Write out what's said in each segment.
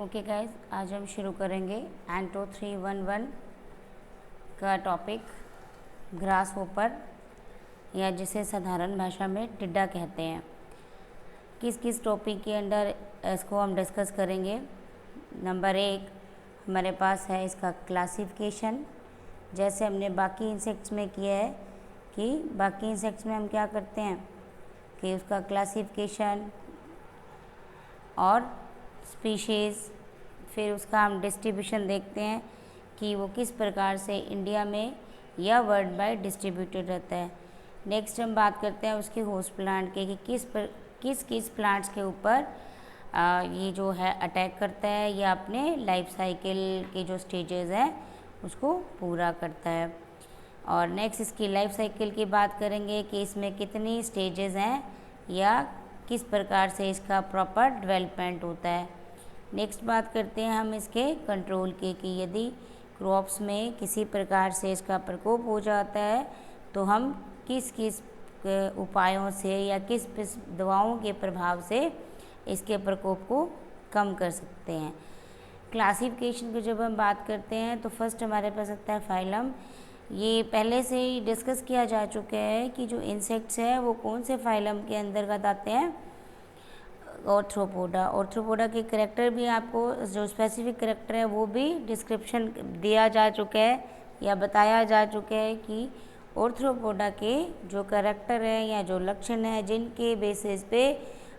Okay guys, आज हम शुरू करेंगे एंटो 311 का टॉपिक ग्रास होपर, या जिसे साधारण भाषा में टिड्डा कहते हैं। किस किस टॉपिक के अंडर इसको हम डिस्कस करेंगे। नंबर 1 हमारे पास है इसका क्लासिफिकेशन, जैसे हमने बाकी इंसेक्ट्स में किया है कि बाकी इंसेक्ट्स में हम क्या करते हैं कि उसका क्लासिफिकेशन और स्पीशीज़, फिर उसका हम डिस्ट्रीब्यूशन देखते हैं कि वो किस प्रकार से इंडिया में या वर्ल्ड वाइड डिस्ट्रीब्यूटेड रहता है। नेक्स्ट हम बात करते हैं उसके होस्ट प्लांट के कि किस किस प्लांट्स के ऊपर ये जो है अटैक करता है या अपने लाइफ साइकिल के जो स्टेजेस हैं उसको पूरा करता है। और नेक्स्ट इसकी लाइफ साइकिल की बात करेंगे कि इसमें कितनी स्टेजेस हैं या किस प्रकार से इसका प्रॉपर डेवलपमेंट होता है। नेक्स्ट बात करते हैं हम इसके कंट्रोल की कि यदि क्रॉप्स में किसी प्रकार से इसका प्रकोप हो जाता है तो हम किस किस उपायों से या किस किस दवाओं के प्रभाव से इसके प्रकोप को कम कर सकते हैं। क्लासिफिकेशन की जब हम बात करते हैं तो फर्स्ट हमारे पास आता है फाइलम। ये पहले से ही डिस्कस किया जा चुका है कि जो इंसेक्ट्स हैं वो कौन से फाइलम के अंतर्गत आते हैं, ऑर्थ्रोपोडा के करेक्टर भी आपको जो स्पेसिफिक करेक्टर है वो भी डिस्क्रिप्शन दिया जा चुका है या बताया जा चुका है कि ऑर्थ्रोपोडा के जो करेक्टर है या जो लक्षण है जिनके बेसिस पे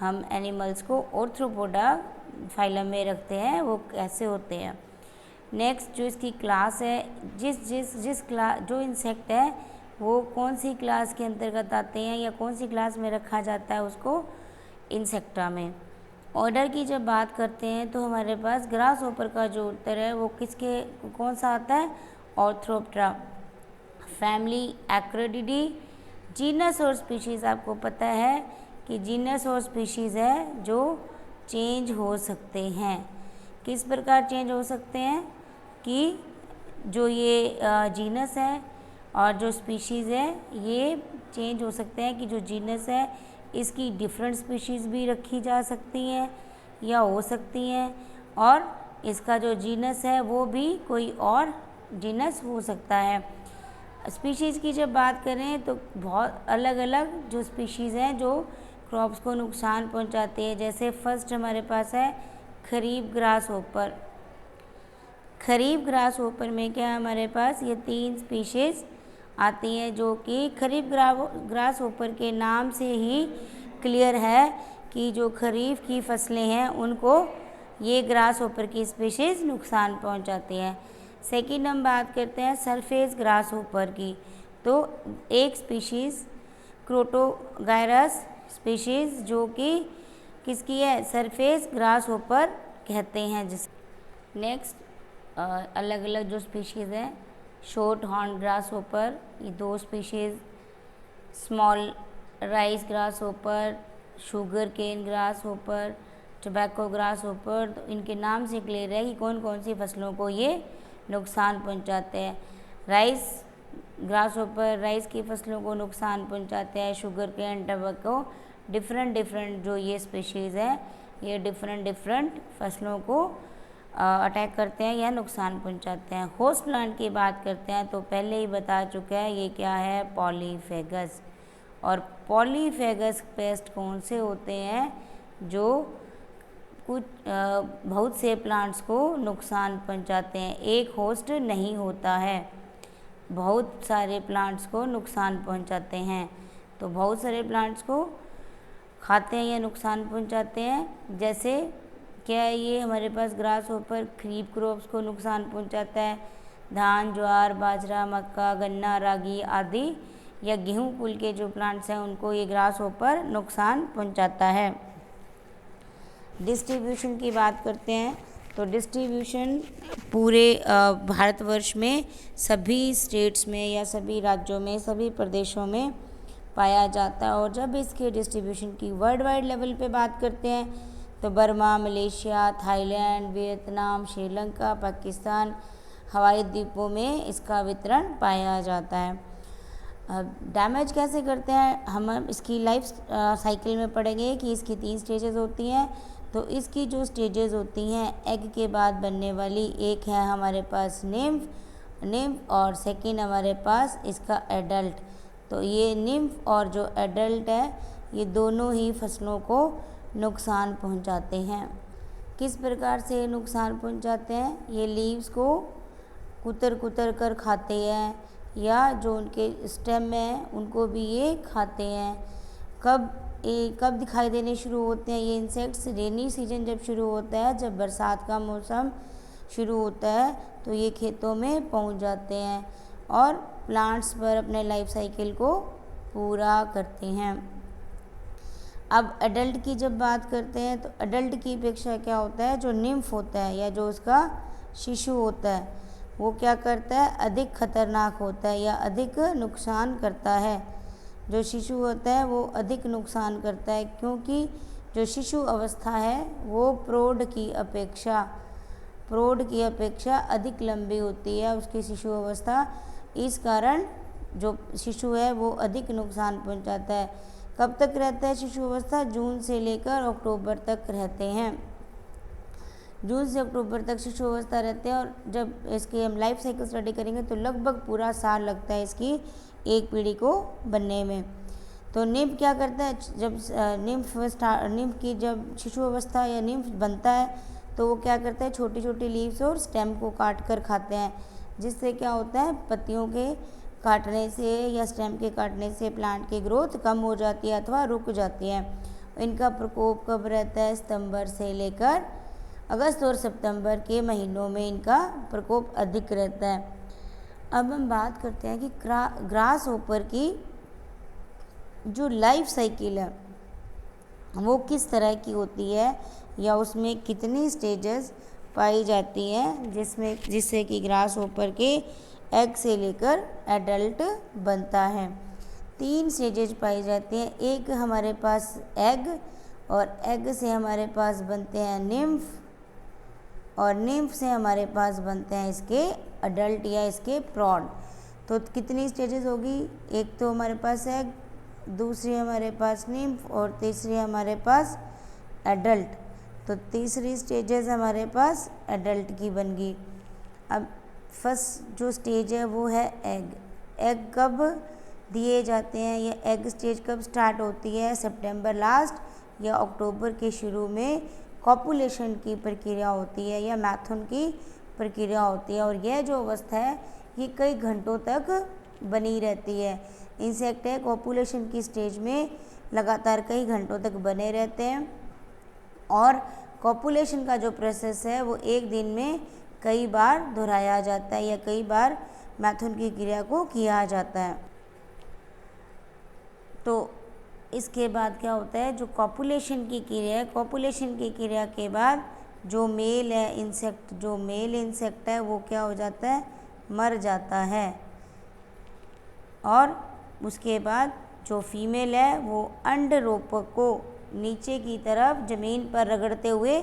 हम एनिमल्स को ऑर्थ्रोपोडा फाइलम में रखते हैं वो कैसे होते हैं। नेक्स्ट जो इसकी क्लास है, जिस क्लास जो इंसेक्ट है वो कौन सी क्लास के अंतर्गत आते हैं या कौन सी क्लास में रखा जाता है उसको इंसेक्टा में। ऑर्डर की जब बात करते हैं तो हमारे पास ग्रास होपर का जो उत्तर है वो किसके कौन सा आता है, ऑर्थ्रोप्टेरा। फैमिली एक्रोडिडी। जीनस और स्पीशीज़ आपको पता है कि जीनस और स्पीशीज़ है जो चेंज हो सकते हैं। किस प्रकार चेंज हो सकते हैं कि जो ये जीनस है और जो स्पीशीज़ है ये चेंज हो सकते हैं कि जो जीनस है इसकी डिफरेंट स्पीशीज़ भी रखी जा सकती हैं या हो सकती हैं, और इसका जो जीनस है वो भी कोई और जीनस हो सकता है। स्पीशीज़ की जब बात करें तो बहुत अलग अलग जो स्पीशीज़ हैं जो क्रॉप्स को नुकसान पहुंचाती है। जैसे फर्स्ट हमारे पास है खरीफ ग्रास होपर। खरीफ ग्रास होपर में क्या हमारे पास ये 3 स्पीशीज़ आती हैं जो कि खरीफ ग्रास होपर के नाम से ही क्लियर है कि जो खरीफ की फसलें हैं उनको ये ग्रास होपर की स्पीशीज़ नुकसान पहुंचाती हैं। सेकंड हम बात करते हैं सरफेस ग्रास होपर की, तो एक स्पीशीज़ क्रोटोगायरस स्पीशीज़ जो कि किसकी है, सरफेस ग्रास होपर कहते हैं जिस। नेक्स्ट अलग अलग जो स्पीशीज़ हैं, शॉर्ट हॉर्न ग्रास होपर, ये 2 species, small rice grasshopper, sugarcane grasshopper, tobacco grasshopper. तो इनके नाम से क्लियर है कि कौन कौन सी फसलों को ये नुकसान पहुंचाते हैं। राइस ग्रास होपर राइस की फसलों को नुकसान पहुंचाते हैं। शुगर केन, टोबैको, डिफरेंट जो ये स्पीशीज़ है ये डिफरेंट फसलों को अटैक करते हैं या नुकसान पहुंचाते हैं। होस्ट प्लांट की बात करते हैं तो पहले ही बता चुका है ये क्या है, पॉलीफेगस। और पॉलीफेगस पेस्ट कौन से होते हैं, जो कुछ बहुत से प्लांट्स को नुकसान पहुंचाते हैं। एक होस्ट नहीं होता है, बहुत सारे प्लांट्स को नुकसान पहुंचाते हैं। तो बहुत सारे प्लांट्स को खाते हैं या नुकसान पहुंचाते हैं। जैसे क्या है, ये हमारे पास ग्रास होपर खरीफ क्रॉप्स को नुकसान पहुंचाता है। धान, ज्वार, बाजरा, मक्का, गन्ना, रागी आदि या गेहूं कुल के जो प्लांट्स हैं उनको ये ग्रास होपर नुकसान पहुंचाता है। डिस्ट्रीब्यूशन की बात करते हैं तो डिस्ट्रीब्यूशन पूरे भारतवर्ष में सभी स्टेट्स में या सभी राज्यों में सभी प्रदेशों में पाया जाता है। और जब इसके डिस्ट्रीब्यूशन की वर्ल्ड वाइड लेवल पे बात करते हैं तो Burma, Malaysia, Thailand, Vietnam, Sri Lanka, Pakistan, हवाई द्वीपों में इसका वितरण पाया जाता है। डैमेज कैसे करते हैं हम इसकी लाइफ साइकिल में पढ़ेंगे कि इसकी 3 स्टेजेस होती हैं। तो इसकी जो स्टेजेस होती हैं एग के बाद बनने वाली, एक है हमारे पास निम्फ और सेकंड हमारे पास इसका एडल्ट। तो ये निम्फ और जो एडल्ट है ये दोनों ही फसलों को नुकसान पहुंचाते हैं। किस प्रकार से नुकसान पहुंचाते हैं? ये लीव्स को कुतर कुतर कर खाते हैं, या जो उनके स्टेम हैं उनको भी ये खाते हैं। कब दिखाई देने शुरू होते हैं ये इंसेक्ट्स? रेनी सीजन जब शुरू होता है, जब बरसात का मौसम शुरू होता है तो ये खेतों में पहुंच जाते हैं और प्लांट्स पर अपने लाइफ साइकिल को पूरा करते हैं। अब एडल्ट की जब बात करते हैं तो एडल्ट की अपेक्षा क्या होता है, जो निम्फ होता है या जो उसका शिशु होता है वो क्या करता है, अधिक खतरनाक होता है या अधिक नुकसान करता है। जो शिशु होता है वो अधिक नुकसान करता है, क्योंकि जो शिशु अवस्था है वो प्रौढ़ की अपेक्षा अधिक लंबी होती है उसकी शिशु अवस्था। इस कारण जो शिशु है वो अधिक नुकसान पहुंचाता है। कब तक रहता है शिशु अवस्था? जून से लेकर अक्टूबर तक रहते हैं। जून से अक्टूबर तक शिशु अवस्था रहते हैं, और जब इसकी हम लाइफ साइकिल स्टडी करेंगे तो लगभग पूरा साल लगता है इसकी एक पीढ़ी को बनने में। तो निम्फ क्या करता है, जब निम्फ की जब शिशु अवस्था या निम्फ बनता है तो वो क्या करता है, छोटी छोटी लीव्स और स्टेम को काट कर खाते हैं, जिससे क्या होता है, पत्तियों के काटने से या स्टेम के काटने से प्लांट की ग्रोथ कम हो जाती है अथवा रुक जाती है। इनका प्रकोप कब रहता है? सितंबर से लेकर अगस्त और सितंबर के महीनों में इनका प्रकोप अधिक रहता है। अब हम बात करते हैं कि ग्रास होपर की जो लाइफ साइकिल है वो किस तरह की होती है, या उसमें कितनी स्टेजेस पाई जाती हैं जिससे कि ग्रास होपर के एग से लेकर एडल्ट बनता है। 3 स्टेजेज पाई जाती हैं। एक हमारे पास एग, और एग से हमारे पास बनते हैं निम्फ, और निम्फ से हमारे पास बनते हैं इसके अडल्ट या इसके प्रौढ़। तो कितनी स्टेजेस होगी? एक तो हमारे पास एग, दूसरी हमारे पास निम्फ, और तीसरी हमारे पास एडल्ट। तो तीसरी स्टेजेस हमारे पास एडल्ट की बन गई। अब फर्स्ट जो स्टेज है वो है एग। एग कब दिए जाते हैं, या एग स्टेज कब स्टार्ट होती है? सितंबर लास्ट या अक्टूबर के शुरू में कॉपुलेशन की प्रक्रिया होती है या मैथुन की प्रक्रिया होती है, और यह जो अवस्था है ये कई घंटों तक बनी रहती है। इंसेक्ट है कॉपुलेशन की स्टेज में लगातार कई घंटों तक बने रहते हैं, और कॉपुलेशन का जो प्रोसेस है वो एक दिन में कई बार दोहराया जाता है या कई बार मैथुन की क्रिया को किया जाता है। तो इसके बाद क्या होता है, जो कॉपुलेशन की क्रिया है, कॉपुलेशन की क्रिया के बाद जो मेल इंसेक्ट है वो क्या हो जाता है, मर जाता है, और उसके बाद जो फीमेल है वो अंडरोपक को नीचे की तरफ ज़मीन पर रगड़ते हुए,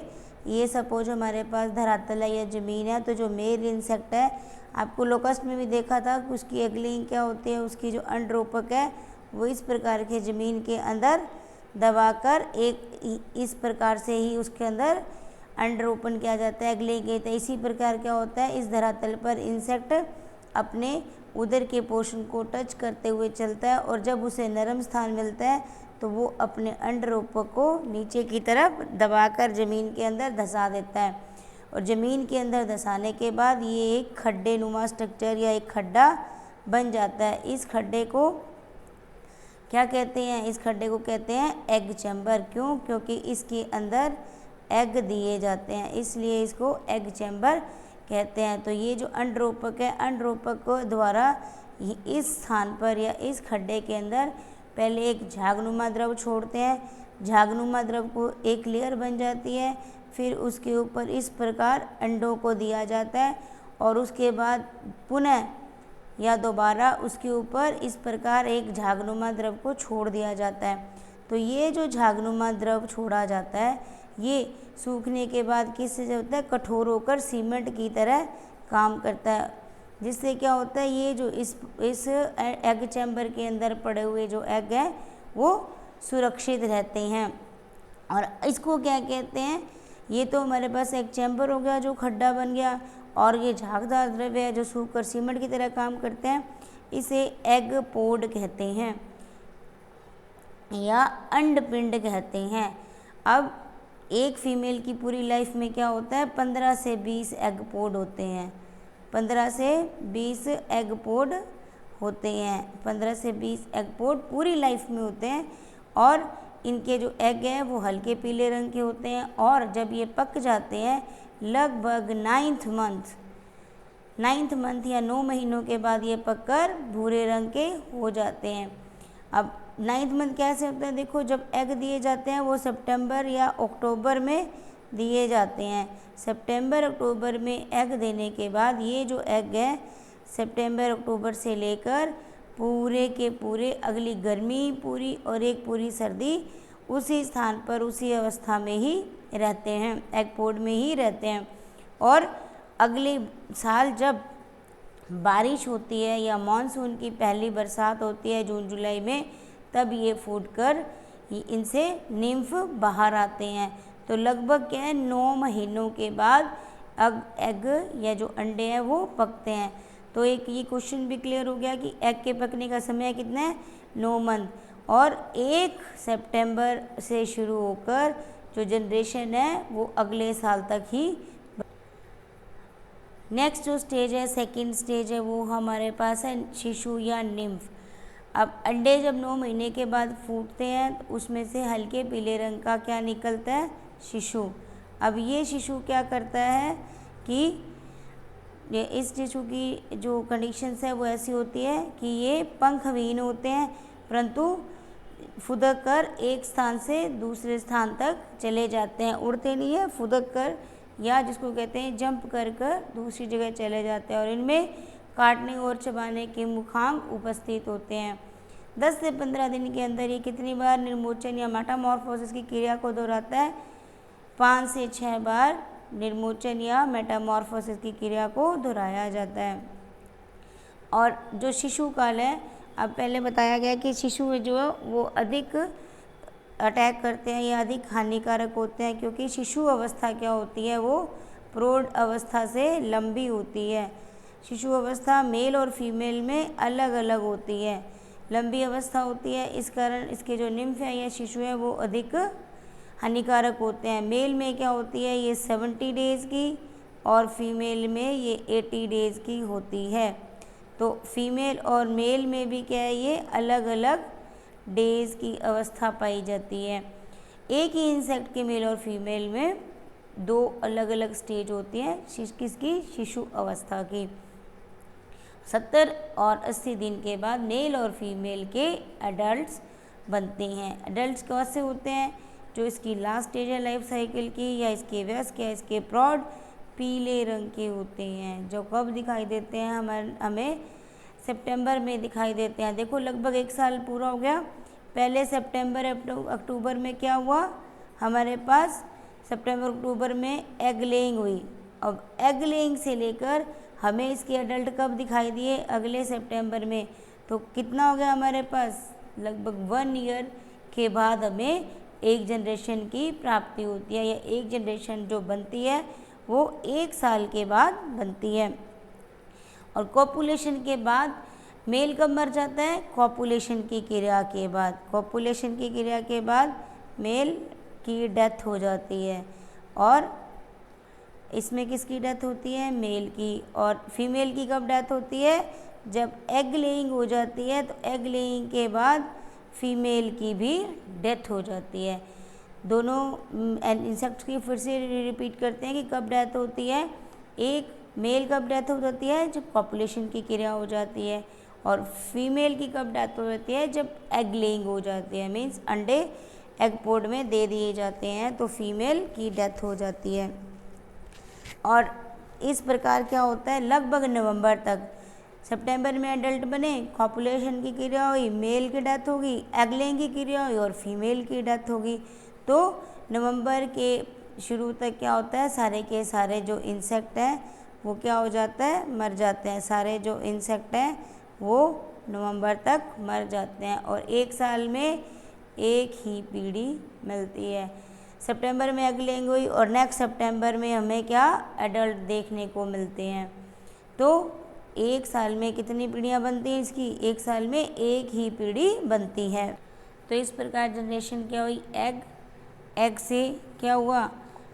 ये सपोज हमारे पास धरातल है या ज़मीन है, तो जो मेल इंसेक्ट है, आपको लोकस्ट में भी देखा था कि उसकी एगलिंग क्या होती है, उसकी जो अंडरोपक है वो इस प्रकार के ज़मीन के अंदर दबाकर एक इस प्रकार से ही उसके अंदर अंडरोपण किया जाता है, एगलिंग कहते हैं। इसी प्रकार क्या होता है, इस धरातल पर इंसेक्ट अपने उदर के पोर्शन को टच करते हुए चलता है, और जब उसे नरम स्थान मिलता है तो वो अपने अंडरोपक को नीचे की तरफ दबाकर ज़मीन के अंदर धंसा देता है, और ज़मीन के अंदर धंसाने के बाद ये एक खड्डे नुमा स्ट्रक्चर या एक खड्डा बन जाता है। इस खड्डे को क्या कहते हैं, इस खड्डे को कहते हैं एग चैम्बर। क्यों? क्योंकि इसके अंदर एग दिए जाते हैं, इसलिए इसको एग चैम्बर कहते हैं। तो ये जो अंडरोपक है, अंडरोपक को द्वारा इस स्थान पर या इस खड्डे के अंदर पहले एक झागनुमा द्रव छोड़ते हैं, झागनुमा द्रव को एक लेयर बन जाती है, फिर उसके ऊपर इस प्रकार अंडों को दिया जाता है, और उसके बाद पुनः या दोबारा उसके ऊपर इस प्रकार एक झागनुमा द्रव को छोड़ दिया जाता है। तो ये जो झागनुमा द्रव छोड़ा जाता है ये सूखने के बाद किससे होता है, कठोर होकर सीमेंट की तरह काम करता है, जिससे क्या होता है, ये जो इस एग चैम्बर के अंदर पड़े हुए जो एग हैं वो सुरक्षित रहते हैं। और इसको क्या कहते हैं, ये तो हमारे पास एक चैम्बर हो गया जो खड्डा बन गया, और ये झागदार द्रव्य है जो सूखकर सीमेंट की तरह काम करते हैं, इसे एग पोड कहते हैं या अंडपिंड कहते हैं। अब एक फीमेल की पूरी लाइफ में क्या होता है, 15 से 20 एग पोड होते हैं, 15 से 20 एग पोड होते हैं, 15 से 20 एग पोड पूरी लाइफ में होते हैं। और इनके जो एग हैं वो हल्के पीले रंग के होते हैं, और जब ये पक जाते हैं लगभग 9th मंथ या 9 महीनों के बाद ये पककर भूरे रंग के हो जाते हैं। अब 9th मंथ कैसे होता है, देखो जब एग दिए जाते हैं वो सितंबर या अक्टूबर में दिए जाते हैं। सितंबर अक्टूबर में एग देने के बाद ये जो एग है सितंबर अक्टूबर से लेकर पूरे के पूरे अगली गर्मी पूरी और एक पूरी सर्दी उसी स्थान पर उसी अवस्था में ही रहते हैं, एग पोड में ही रहते हैं। और अगले साल जब बारिश होती है या मानसून की पहली बरसात होती है जून जुलाई में, तब ये फूटकर इनसे निम्फ बाहर आते हैं। तो लगभग क्या है 9 महीनों के बाद एग या जो अंडे हैं वो पकते हैं। तो एक ये क्वेश्चन भी क्लियर हो गया कि एग के पकने का समय कितना है, 9 मंथ। और 1 सितंबर से शुरू होकर जो जनरेशन है वो अगले साल तक ही। नेक्स्ट जो स्टेज है, सेकंड स्टेज है, वो हमारे पास है शिशु या निम्फ। अब अंडे जब 9 महीने के बाद फूटते हैं तो उसमें से हल्के पीले रंग का क्या निकलता है, शिशु। अब ये शिशु क्या करता है कि ये इस शिशु की जो कंडीशंस है वो ऐसी होती है कि ये पंखविहीन होते हैं, परंतु फुदक कर एक स्थान से दूसरे स्थान तक चले जाते हैं। उड़ते नहीं है, फुदक कर या जिसको कहते हैं जंप कर कर दूसरी जगह चले जाते हैं। और इनमें काटने और चबाने के मुखांग उपस्थित होते हैं। 10 से 15 दिन के अंदर ये कितनी बार निर्मोचन या मेटामॉर्फोसिस की क्रिया को दोहराता है, 5 से 6 बार निर्मोचन या मेटामॉर्फोसिस की क्रिया को दोहराया जाता है। और जो शिशु काल है, अब पहले बताया गया कि शिशु जो है वो अधिक अटैक करते हैं या अधिक हानिकारक होते हैं, क्योंकि शिशु अवस्था क्या होती है, वो प्रौढ़ अवस्था से लंबी होती है। शिशु अवस्था मेल और फीमेल में अलग अलग होती है, लंबी अवस्था होती है, इस कारण इसके जो निम्फ है या शिशु है वो अधिक हानिकारक होते हैं। मेल में क्या होती है, ये 70 डेज़ की, और फीमेल में ये 80 डेज़ की होती है। तो फीमेल और मेल में भी क्या है, ये अलग अलग डेज़ की अवस्था पाई जाती है। एक ही इंसेक्ट के मेल और फीमेल में 2 अलग अलग स्टेज होती हैं किसकी, शिशु अवस्था की। 70 और 80 दिन के बाद मेल और फीमेल के एडल्ट्स बनते हैं। एडल्ट्स कौन से होते हैं, जो इसकी लास्ट स्टेज है लाइफ साइकिल की, या इसके वयस्क या इसके प्रौढ़ पीले रंग के होते हैं, जो कब दिखाई देते हैं, हमें सितंबर में दिखाई देते हैं। देखो लगभग 1 साल पूरा हो गया। पहले सितंबर अक्टूबर में क्या हुआ, हमारे पास सितंबर अक्टूबर में एग लेइंग हुई। अब एग लेइंग से लेकर हमें इसके एडल्ट कब दिखाई दिए, अगले सितंबर में। तो कितना हो गया हमारे पास, लगभग 1 ईयर के बाद हमें एक जनरेशन की प्राप्ति होती है, या एक जनरेशन जो बनती है वो 1 साल के बाद बनती है। और कॉपुलेशन के बाद मेल कब मर जाता है, कॉपुलेशन की क्रिया के बाद। कॉपुलेशन की क्रिया के बाद मेल की डेथ हो जाती है, और इसमें किसकी डेथ होती है, मेल की। और फीमेल की कब डेथ होती है, जब एग लेइंग हो जाती है। तो एग लेइंग के बाद फीमेल की भी डेथ हो जाती है। दोनों इंसेक्ट्स की फिर से रिपीट करते हैं कि कब डेथ होती है। एक मेल कब डेथ हो जाती है, जब कॉपुलेशन की क्रिया हो जाती है, और फीमेल की कब डेथ हो जाती है, जब एग लेइंग हो जाती है, मीन्स अंडे एग पोड में दे दिए जाते हैं, तो फीमेल की डेथ हो जाती है। और इस प्रकार क्या होता है, लगभग नवंबर तक, सितंबर में एडल्ट बने, कॉपुलेशन की क्रिया हुई, मेल की डेथ होगी, एग लेइंग की क्रिया हुई और फीमेल की डेथ होगी। तो नवंबर के शुरू तक क्या होता है, सारे के सारे जो इंसेक्ट हैं वो क्या हो जाता है, मर जाते हैं। सारे जो इंसेक्ट हैं वो नवंबर तक मर जाते हैं, और 1 साल में एक ही पीढ़ी मिलती है। सितंबर में एग लेइंग हुई और नेक्स्ट सितंबर में हमें क्या एडल्ट देखने को मिलते हैं। तो एक साल में कितनी पीढ़ियाँ बनती हैं इसकी, एक साल में एक ही पीढ़ी बनती है। तो इस प्रकार जनरेशन क्या हुई, एग से क्या हुआ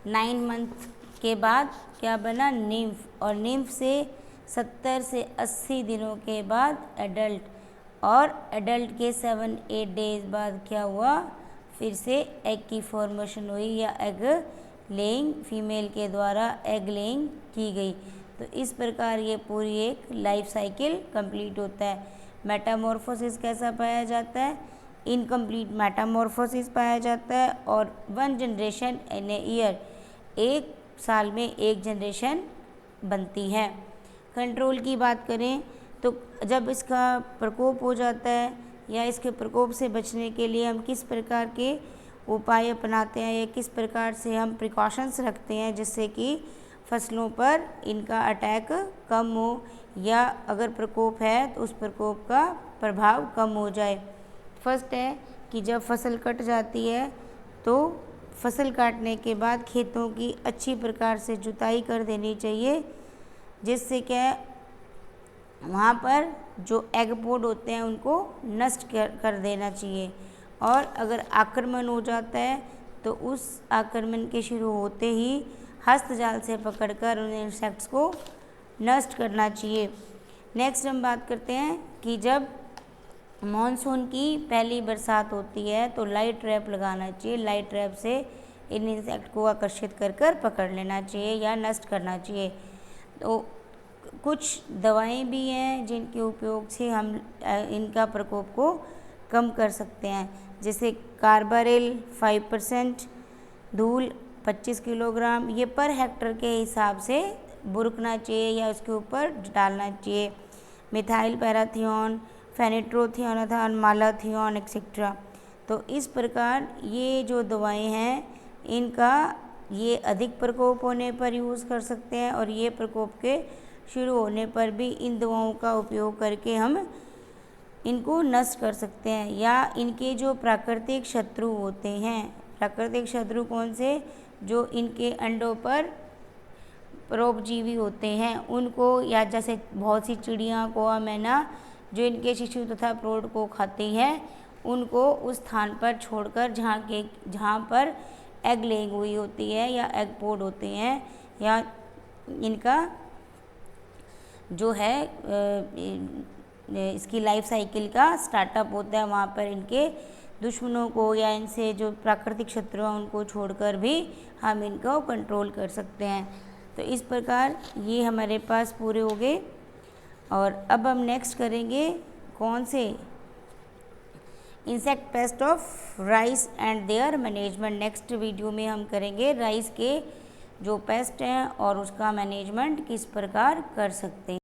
9 मंथ के बाद क्या बना निम्फ, और निम्फ से 70 से 80 दिनों के बाद एडल्ट, और एडल्ट के 7-8 डेज बाद क्या हुआ, फिर से एग की फॉर्मेशन हुई या एग लेइंग फीमेल के द्वारा एग लेइंग की गई। तो इस प्रकार ये पूरी एक लाइफ साइकिल कंप्लीट होता है। मेटामॉर्फोसिस कैसा पाया जाता है, इनकम्प्लीट मेटामॉर्फोसिस पाया जाता है, और 1 जनरेशन इन ए ईयर, एक साल में एक जनरेशन बनती है। कंट्रोल की बात करें तो जब इसका प्रकोप हो जाता है या इसके प्रकोप से बचने के लिए हम किस प्रकार के उपाय अपनाते हैं या किस प्रकार से हम प्रिकॉशंस रखते हैं जिससे कि फसलों पर इनका अटैक कम हो, या अगर प्रकोप है तो उस प्रकोप का प्रभाव कम हो जाए। फर्स्ट है कि जब फसल कट जाती है तो फसल काटने के बाद खेतों की अच्छी प्रकार से जुताई कर देनी चाहिए, जिससे क्या वहाँ पर जो एग पोड होते हैं उनको नष्ट कर देना चाहिए। और अगर आक्रमण हो जाता है तो उस आक्रमण के शुरू होते ही हस्त जाल से पकड़कर उन इंसेक्ट्स को नष्ट करना चाहिए। नेक्स्ट हम बात करते हैं कि जब मॉनसून की पहली बरसात होती है तो लाइट ट्रैप लगाना चाहिए। लाइट ट्रैप से इन इंसेक्ट को आकर्षित कर पकड़ लेना चाहिए या नष्ट करना चाहिए। तो कुछ दवाएं भी हैं जिनके उपयोग से हम इनका प्रकोप को कम कर सकते हैं, जैसे कार्बारिल 5%, धूल 25 किलोग्राम, ये पर हेक्टर के हिसाब से बुरकना चाहिए या उसके ऊपर डालना चाहिए। मिथाइल पैराथियोन, फेनिट्रोथियोनाथान, मालाथियोन एक्सेट्रा। तो इस प्रकार ये जो दवाएं हैं इनका ये अधिक प्रकोप होने पर यूज़ कर सकते हैं, और ये प्रकोप के शुरू होने पर भी इन दवाओं का उपयोग करके हम इनको नष्ट कर सकते हैं। या इनके जो प्राकृतिक शत्रु होते हैं, प्राकृतिक शत्रु कौन से, जो इनके अंडों पर परोपजीवी होते हैं उनको, या जैसे बहुत सी चिड़ियाँ, कौवा, मैना जो इनके शिशु तथा प्रौढ़ को खाती हैं, उनको उस स्थान पर छोड़कर जहाँ पर एग लेइंग हुई होती है या एग पोड होते हैं या इनका जो है इसकी लाइफ साइकिल का स्टार्टअप होता है, वहाँ पर इनके दुश्मनों को या इनसे जो प्राकृतिक शत्रु हैं उनको छोड़कर भी हम इनको कंट्रोल कर सकते हैं। तो इस प्रकार ये हमारे पास पूरे हो गए। और अब हम नेक्स्ट करेंगे कौन से, insect pest of rice and there management. Next video में हम करेंगे राइस के जो पेस्ट हैं और उसका मैनेजमेंट किस प्रकार कर सकते हैं।